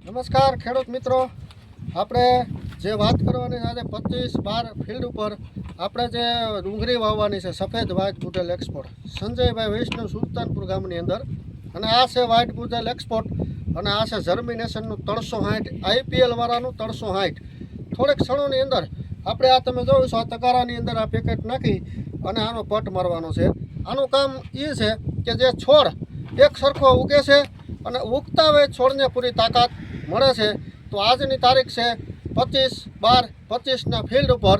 નમસ્કાર ખેડૂત મિત્રો, આપણે જે વાત કરવાની સાથે 25/12 ફિલ્ડ ઉપર આપણે જે ડુંગળી વાવવાની છે સફેદ વ્હાઇટ બુટેલ એક્સપોર્ટ સંજયભાઈ વૈષ્ણવ સુલતાનપુર ગામની અંદર. અને આ છે વ્હાઇટ બુટેલ એક્સપોર્ટ અને આ છે જર્મિનેશનનું 360 આઈપીએલ વાળાનું 360. થોડીક ક્ષણોની અંદર આપણે આ તમે જોયું છો આ તગારાની અંદર આ પેકેટ નાખી અને આનો પટ મારવાનો છે. આનું કામ એ છે કે જે છોડ એક સરખો ઉગે છે અને ઉગતા હોય છોડને પૂરી તાકાત મળે છે. તો આજની તારીખ છે 25/12/25ના ફિલ્ડ ઉપર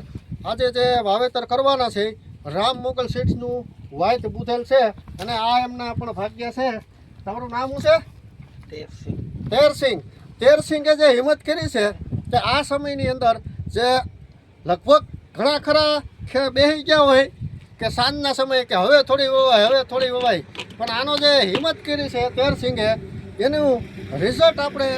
આજે જે વાવેતર કરવાના છે રામ મોગલ સીડ્સનું વ્હાઇટ બુધેલ છે. અને આ એમના પણ ભાગ્ય છે. તમારું નામ શું છે? તેરસિંગે જે હિંમત કરી છે કે આ સમયની અંદર જે લગભગ ઘણા ખરા બેસી ગયા હોય કે સાંજના સમયે કે હવે થોડી વવાય પણ આનો જે હિંમત કરી છે તેરસિંગે એનું રિઝલ્ટ આપણે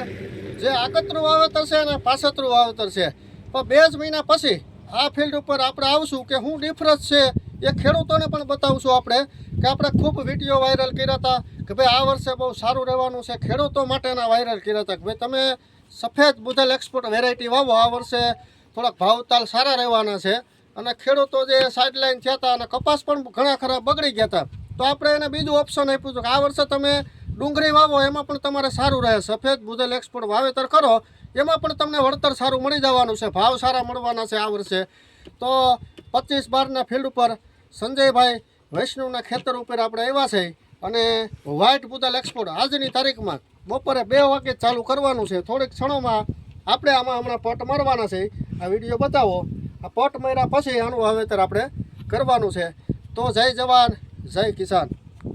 જે આગતરું વાવેતર છે અને પાછતરું વાવેતર છે પણ 2 જ મહિના પછી આ ફિલ્ડ ઉપર આપણે આવશું કે શું ડિફરન્સ છે એ ખેડૂતોને પણ બતાવશું આપણે કે આપણે ખૂબ વિડીયો વાયરલ કર્યા હતા કે ભાઈ આ વર્ષે બહુ સારું રહેવાનું છે. ખેડૂતો માટેના વાયરલ કર્યા હતા કે ભાઈ તમે સફેદ બુધેલ એક્સપોર્ટ વેરાયટી વાવો, આ વર્ષે થોડાક ભાવતાલ સારા રહેવાના છે. અને ખેડૂતો જે સાઇડલાઇન થયા હતા અને કપાસ પણ ઘણા ખરા બગડી ગયા હતા તો આપણે એને બીજું ઓપ્શન આપ્યું હતું કે આ વર્ષે તમે ડુંગળી વાવો એમાં પણ તમારે સારું રહે. સફેદ બુધેલ એક્સપોર્ટ વાવેતર કરો એમાં પણ તમને વળતર સારું મળી જવાનું છે, ભાવ સારા મળવાના છે આ વર્ષે. તો 25/12ના ફિલ્ડ ઉપર સંજયભાઈ વૈષ્ણવના ખેતર ઉપર આપણે આવ્યા છે અને વ્હાઇટ બુધેલ એક્સપોર્ટ આજની તારીખમાં બપોરે 2 વાગે ચાલુ કરવાનું છે. થોડીક ક્ષણોમાં આપણે આમાં હમણાં પટ મારવાના છે. આ વિડીયો બતાવો. આ પટ માર્યા પછી આનું વાવેતર આપણે કરવાનું છે. તો જય જવાન જય કિસાન.